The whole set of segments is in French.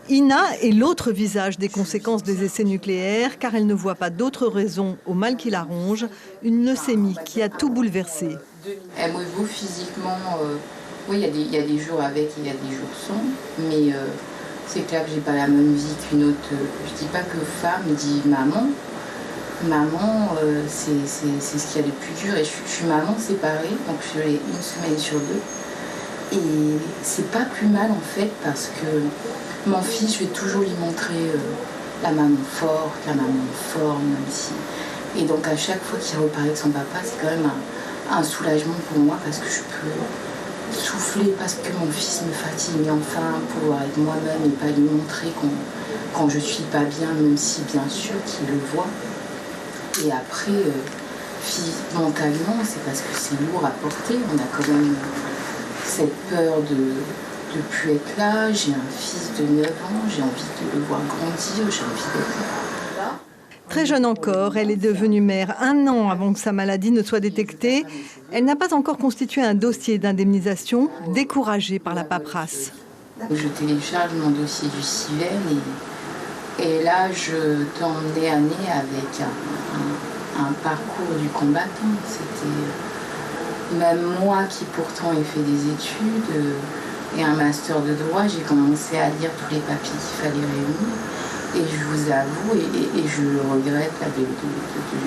Ina est l'autre visage des conséquences des essais nucléaires, car elle ne voit pas d'autre raison au mal qui la ronge, une leucémie qui a tout bouleversé. Elle me vaut physiquement, oui, il y a des jours avec et il y a des jours sans, mais c'est clair que j'ai pas la même vie qu'une autre. Je dis pas que femme, je dis maman. Maman, c'est ce qu'il y a de plus dur, et je suis maman séparée, donc je suis une semaine sur deux. Et c'est pas plus mal en fait, parce que mon fils, je vais toujours lui montrer la maman forte, la maman forme, même si. Et donc à chaque fois qu'il repart avec son papa, c'est quand même un soulagement pour moi, parce que je peux souffler, parce que mon fils me fatigue, mais enfin pouvoir être moi-même et pas lui montrer quand je suis pas bien, même si bien sûr qu'il le voit. Et après, mentalement, c'est parce que c'est lourd à porter. On a quand même cette peur de ne plus être là. J'ai un fils de 9 ans, j'ai envie de le voir grandir, j'ai envie d'être là. Très jeune encore, elle est devenue mère 1 an avant que sa maladie ne soit détectée. Elle n'a pas encore constitué un dossier d'indemnisation, découragée par la paperasse. Je télécharge mon dossier du CIVEN et là, je tombe nez à nez avec un parcours du combattant. C'était même moi qui pourtant ai fait des études et un master de droit, j'ai commencé à lire tous les papiers qu'il fallait réunir. Et je vous avoue, et je le regrette là, de le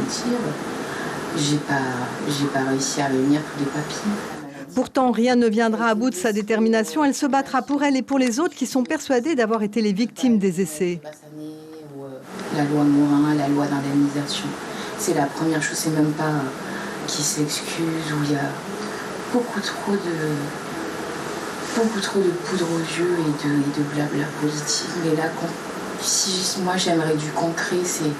dire, j'ai pas réussi à réunir tous les papiers. Pourtant, rien ne viendra à bout de sa détermination. Elle se battra pour elle et pour les autres qui sont persuadés d'avoir été les victimes des essais. La loi Morin, la loi d'indemnisation, c'est la première chose, c'est même pas qui s'excuse, où il y a beaucoup trop de poudre aux yeux et de blabla politique. Mais là, si moi j'aimerais du concret, c'est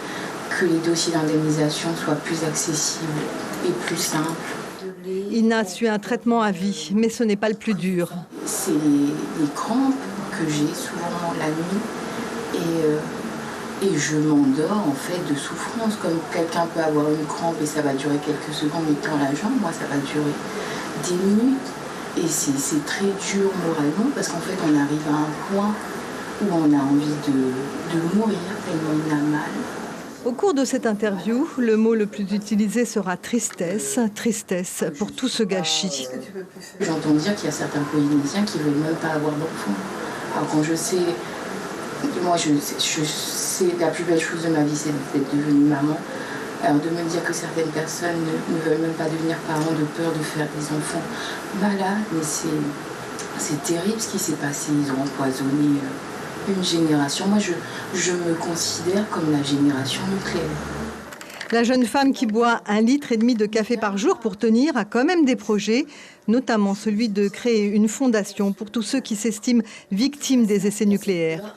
que les dossiers d'indemnisation soient plus accessibles et plus simples. Ina suit un traitement à vie, mais ce n'est pas le plus dur. C'est les crampes que j'ai souvent la nuit et je m'endors en fait de souffrance. Comme quelqu'un peut avoir une crampe et ça va durer quelques secondes, mais dans la jambe, moi ça va durer des minutes. Et c'est très dur moralement, parce qu'en fait on arrive à un point où on a envie de mourir tellement on a mal. Au cours de cette interview, le mot le plus utilisé sera tristesse, tristesse pour tout ce gâchis. J'entends dire qu'il y a certains Polynésiens qui ne veulent même pas avoir d'enfants. Alors quand je sais, moi je sais la plus belle chose de ma vie, c'est d'être devenue maman. Alors de me dire que certaines personnes ne veulent même pas devenir parents de peur de faire des enfants malades, mais c'est terrible ce qui s'est passé. Ils ont empoisonné une génération. Moi, je me considère comme la génération nucléaire. La jeune femme qui boit 1,5 litre de café par jour pour tenir a quand même des projets, notamment celui de créer une fondation pour tous ceux qui s'estiment victimes des essais nucléaires.